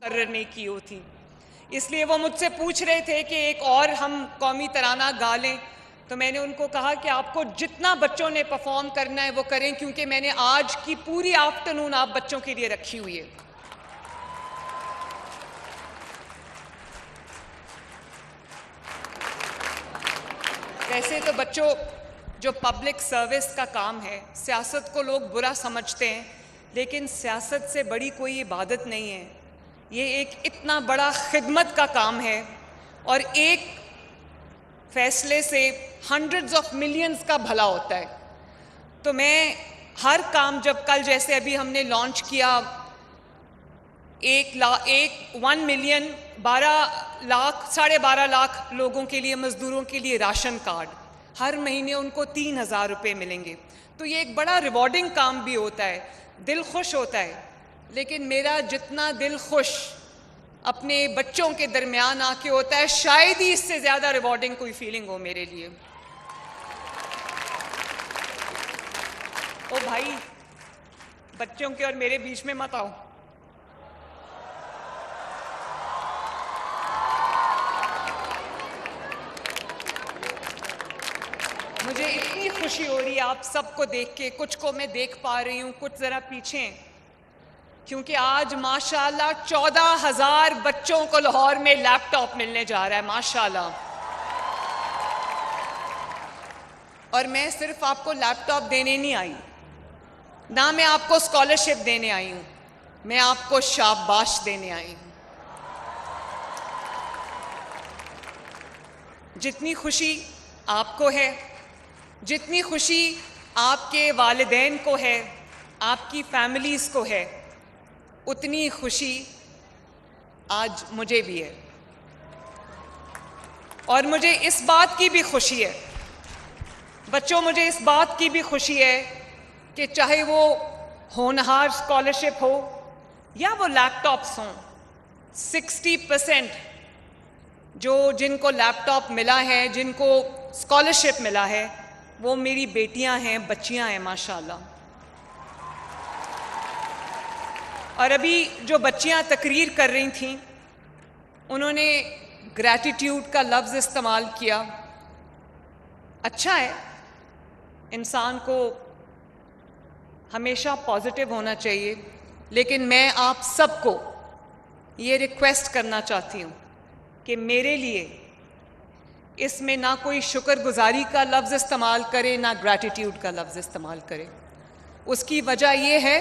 मुकर्रर नहीं की होती। इसलिए वो मुझसे पूछ रहे थे कि एक और हम कौमी तराना गा लें, तो मैंने उनको कहा कि आपको जितना बच्चों ने परफॉर्म करना है वो करें, क्योंकि मैंने आज की पूरी आफ्टरनून आप बच्चों के लिए रखी हुई है। वैसे तो बच्चों, जो पब्लिक सर्विस का काम है, सियासत को लोग बुरा समझते हैं, लेकिन सियासत से बड़ी कोई इबादत नहीं है। ये एक इतना बड़ा खिदमत का काम है और एक फैसले से हंड्रेड्स ऑफ मिलियंस का भला होता है। तो मैं हर काम, जब कल जैसे अभी हमने लॉन्च किया 1 मिलियन 12 लाख 12.5 लाख लोगों के लिए, मजदूरों के लिए राशन कार्ड, हर महीने उनको 3,000 रुपये मिलेंगे। तो ये एक बड़ा रिवॉर्डिंग काम भी होता है, दिल खुश होता है। लेकिन मेरा जितना दिल खुश अपने बच्चों के दरमियान आके होता है, शायद ही इससे ज़्यादा रिवॉर्डिंग कोई फीलिंग हो मेरे लिए। ओ भाई, बच्चों के और मेरे बीच में मत आओ। मुझे इतनी खुशी हो रही है आप सबको देख के। कुछ को मैं देख पा रही हूँ, कुछ ज़रा पीछे, क्योंकि आज माशाल्लाह 14,000 बच्चों को लाहौर में लैपटॉप मिलने जा रहा है, माशाल्लाह। और मैं सिर्फ आपको लैपटॉप देने नहीं आई, ना मैं आपको स्कॉलरशिप देने आई हूँ, मैं आपको शाबाश देने आई हूँ। जितनी खुशी आपको है, जितनी खुशी आपके वालिदैन को है, आपकी फैमिलीज़ को है, उतनी खुशी आज मुझे भी है। और मुझे इस बात की भी खुशी है बच्चों, मुझे इस बात की भी खुशी है कि चाहे वो होनहार स्कॉलरशिप हो या वो लैपटॉप्स हों, 60% जिनको लैपटॉप मिला है, जिनको स्कॉलरशिप मिला है, वो मेरी बेटियां हैं, बच्चियां हैं, माशाल्लाह। और अभी जो बच्चियां तकरीर कर रही थीं, उन्होंने ग्रैटिट्यूड का लफ्ज़ इस्तेमाल किया। अच्छा है, इंसान को हमेशा पॉजिटिव होना चाहिए, लेकिन मैं आप सबको ये रिक्वेस्ट करना चाहती हूँ कि मेरे लिए इसमें ना कोई शुक्रगुजारी का लफ्ज़ इस्तेमाल करे, ना ग्रैटिट्यूड का लफ्ज़ इस्तेमाल करे। उसकी वजह ये है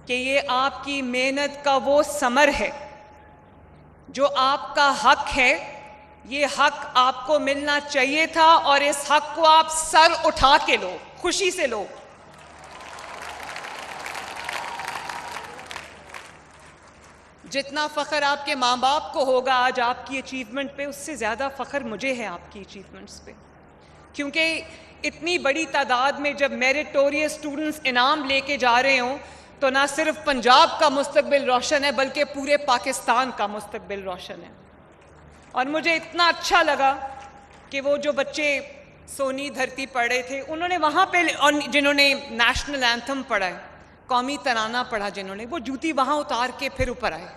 कि ये आपकी मेहनत का वो समर है, जो आपका हक है। ये हक आपको मिलना चाहिए था और इस हक को आप सर उठा के लो, खुशी से लो। जितना फ़ख्र आपके माँ बाप को होगा आज आपकी अचीवमेंट पे, उससे ज़्यादा फ़ख्र मुझे है आपकी अचीवमेंट्स पे, क्योंकि इतनी बड़ी तादाद में जब मेरिटोरियस स्टूडेंट्स इनाम लेके जा रहे हों, तो ना सिर्फ पंजाब का मुस्तकबिल रोशन है, बल्कि पूरे पाकिस्तान का मुस्तकबिल रोशन है। और मुझे इतना अच्छा लगा कि वो जो बच्चे सोनी धरती पढ़ रहे थे, उन्होंने वहाँ पे, और जिन्होंने नेशनल एंथम पढ़ा है, कौमी तराना पढ़ा जिन्होंने, वो जूती वहाँ उतार के फिर ऊपर आए।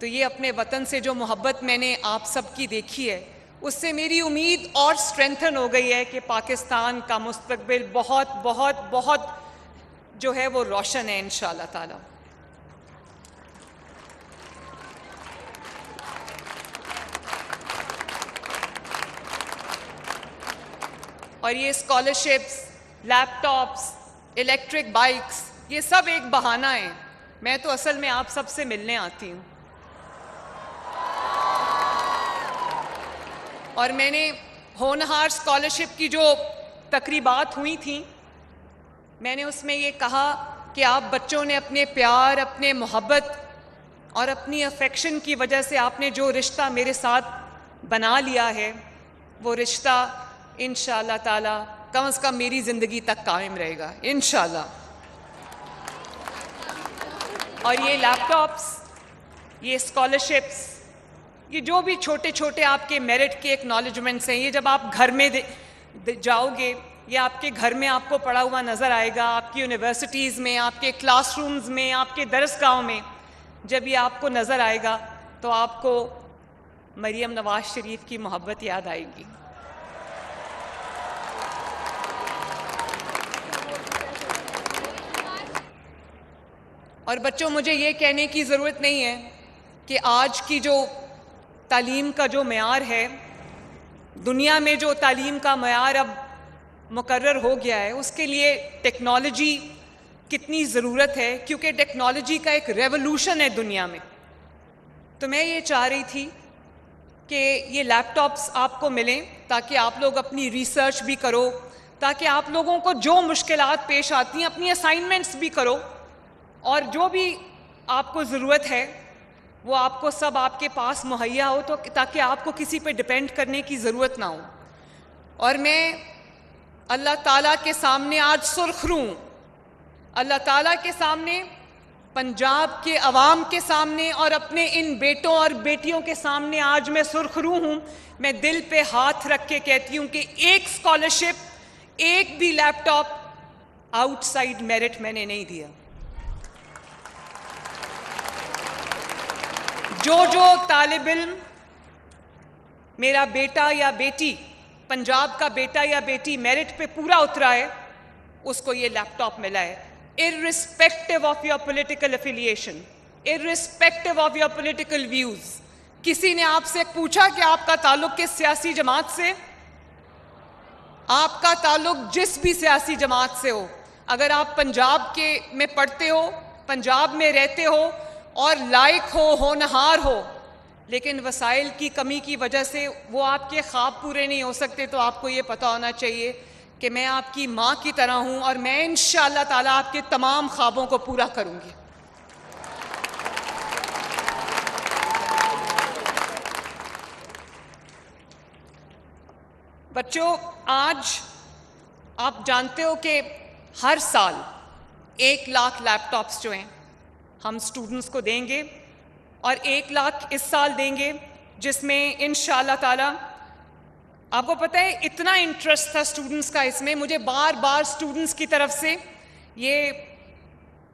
तो ये अपने वतन से जो मोहब्बत मैंने आप सब की देखी है, उससे मेरी उम्मीद और स्ट्रेंथन हो गई है कि पाकिस्तान का मुस्तकबिल बहुत बहुत बहुत जो है वो रोशन है इंशाअल्लाह ताला। और ये स्कॉलरशिप्स, लैपटॉप्स, इलेक्ट्रिक बाइक्स, ये सब एक बहाना है। मैं तो असल में आप सबसे मिलने आती हूँ। और मैंने होनहार स्कॉलरशिप की जो तकरीबात हुई थी, मैंने उसमें ये कहा कि आप बच्चों ने अपने प्यार, अपने मोहब्बत और अपनी अफेक्शन की वजह से आपने जो रिश्ता मेरे साथ बना लिया है, वो रिश्ता इंशाअल्लाह ताला कम से कम मेरी ज़िंदगी तक कायम रहेगा, इंशाअल्लाह। और ये लैपटॉप्स, ये स्कॉलरशिप्स, ये जो भी छोटे छोटे आपके मेरिट के एक्नॉलेजमेंट्स हैं, ये जब आप घर में जाओगे, ये आपके घर में आपको पड़ा हुआ नज़र आएगा, आपकी यूनिवर्सिटीज़ में, आपके क्लासरूम्स में, आपके दरसगाहों में। जब ये आपको नज़र आएगा तो आपको मरियम नवाज शरीफ की मोहब्बत याद आएगी। और बच्चों, मुझे ये कहने की ज़रूरत नहीं है कि आज की जो तालीम का जो मयार है, दुनिया में जो तालीम का मयार अब मुकर्रर हो गया है, उसके लिए टेक्नोलॉजी कितनी ज़रूरत है, क्योंकि टेक्नोलॉजी का एक रेवोल्यूशन है दुनिया में। तो मैं ये चाह रही थी कि ये लैपटॉप्स आपको मिलें ताकि आप लोग अपनी रिसर्च भी करो, ताकि आप लोगों को जो मुश्किलात पेश आती हैं अपनी असाइनमेंट्स भी करो, और जो भी आपको ज़रूरत है वो आपको सब आपके पास मुहैया हो, तो ताकि आपको किसी पे डिपेंड करने की ज़रूरत ना हो। और मैं अल्लाह ताला के सामने आज सुरखरू हूँ, अल्लाह ताला के सामने, पंजाब के अवाम के सामने और अपने इन बेटों और बेटियों के सामने आज मैं सुरखरू हूँ। मैं दिल पे हाथ रख के कहती हूँ कि एक स्कॉलरशिप, एक भी लैपटॉप आउटसाइड मेरिट मैंने नहीं दिया। जो तालिब इल्म, मेरा बेटा या बेटी, पंजाब का बेटा या बेटी मेरिट पे पूरा उतरा है, उसको ये लैपटॉप मिला है, irrespective of your political affiliation, irrespective of your political views। किसी ने आपसे पूछा कि आपका ताल्लुक किस सियासी जमात से? आपका ताल्लुक जिस भी सियासी जमात से हो, अगर आप पंजाब के में पढ़ते हो, पंजाब में रहते हो और लायक हो, होनहार हो, लेकिन वसाइल की कमी की वजह से वो आपके ख्वाब पूरे नहीं हो सकते, तो आपको ये पता होना चाहिए कि मैं आपकी माँ की तरह हूँ और मैं इंशाअल्लाह ताला आपके तमाम ख्वाबों को पूरा करूँगी। बच्चों, आज आप जानते हो कि हर साल 1 लाख लैपटॉप्स जो हैं हम स्टूडेंट्स को देंगे, और 1 लाख इस साल देंगे, जिसमें इंशाअल्लाह ताला, आपको पता है इतना इंटरेस्ट था स्टूडेंट्स का इसमें, मुझे बार बार स्टूडेंट्स की तरफ से, ये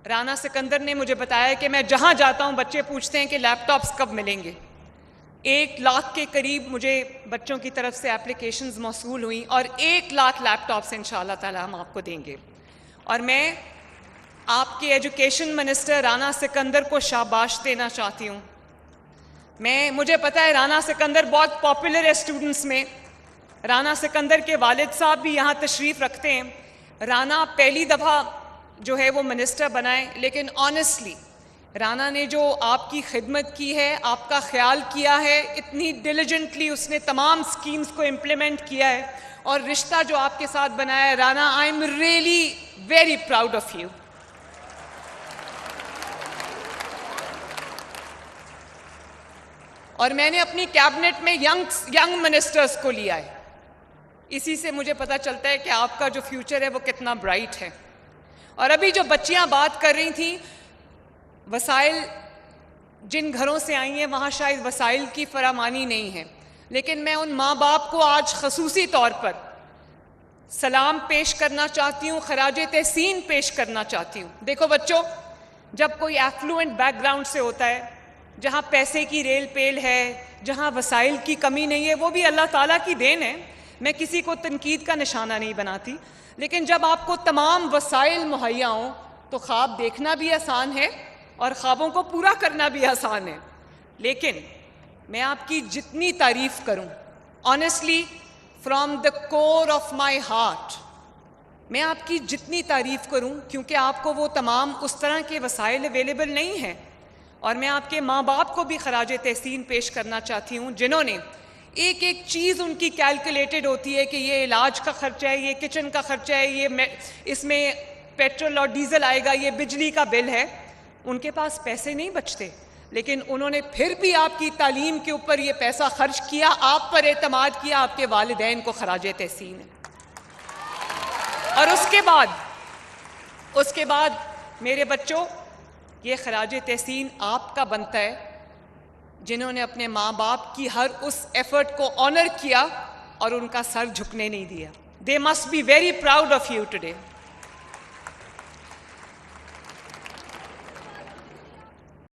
राना सिकंदर ने मुझे बताया कि मैं जहाँ जाता हूँ बच्चे पूछते हैं कि लैपटॉप्स कब मिलेंगे। 1 लाख के करीब मुझे बच्चों की तरफ से एप्लीकेशंस मौसूल हुई, और 1 लाख लैपटॉप्स इंशाअल्लाह ताला हम आपको देंगे। और मैं आपके एजुकेशन मिनिस्टर राना सिकंदर को शाबाश देना चाहती हूँ। मुझे पता है राना सिकंदर बहुत पॉपुलर है स्टूडेंट्स में, राना सिकंदर के वालिद साहब भी यहाँ तशरीफ़ रखते हैं। राना पहली दफ़ा जो है वो मिनिस्टर बनाए, लेकिन ऑनेस्टली राना ने जो आपकी खिदमत की है, आपका ख्याल किया है, इतनी डिलिजेंटली उसने तमाम स्कीम्स को इम्प्लीमेंट किया है, और रिश्ता जो आपके साथ बनाया है Rana, I am really very proud of you. और मैंने अपनी कैबिनेट में यंग मिनिस्टर्स को लिया है, इसी से मुझे पता चलता है कि आपका जो फ्यूचर है वो कितना ब्राइट है। और अभी जो बच्चियां बात कर रही थी, वसाइल जिन घरों से आई हैं वहाँ शायद वसाइल की फरामानी नहीं है, लेकिन मैं उन माँ बाप को आज खसूसी तौर पर सलाम पेश करना चाहती हूँ, खराजे तहसीन पेश करना चाहती हूँ। देखो बच्चों, जब कोई एफ्लुएंट बैकग्राउंड से होता है, जहाँ पैसे की रेल पेल है, जहाँ वसाइल की कमी नहीं है, वो भी अल्लाह ताला की देन है, मैं किसी को तनकीद का निशाना नहीं बनाती, लेकिन जब आपको तमाम वसाइल मुहैया हों तो ख्वाब देखना भी आसान है और ख्वाबों को पूरा करना भी आसान है। लेकिन मैं आपकी जितनी तारीफ़ करूं, honestly from the core of my heart, मैं आपकी जितनी तारीफ़ करूं, क्योंकि आपको वो तमाम उस तरह के वसाइल अवेलेबल नहीं हैं। और मैं आपके माँ बाप को भी खराज तहसीन पेश करना चाहती हूँ, जिन्होंने एक एक चीज़ उनकी कैलकुलेटेड होती है कि ये इलाज का खर्चा है, ये किचन का खर्चा है, ये इसमें पेट्रोल और डीजल आएगा, ये बिजली का बिल है। उनके पास पैसे नहीं बचते, लेकिन उन्होंने फिर भी आपकी तालीम के ऊपर ये पैसा खर्च किया, आप पर एतमाद किया, आपके वालिदैन को खराज तहसीन है। और उसके बाद मेरे बच्चों, ये खराज तहसीन आपका बनता है जिन्होंने अपने माँ बाप की हर उस एफर्ट को ऑनर किया और उनका सर झुकने नहीं दिया। They must be very proud of you today.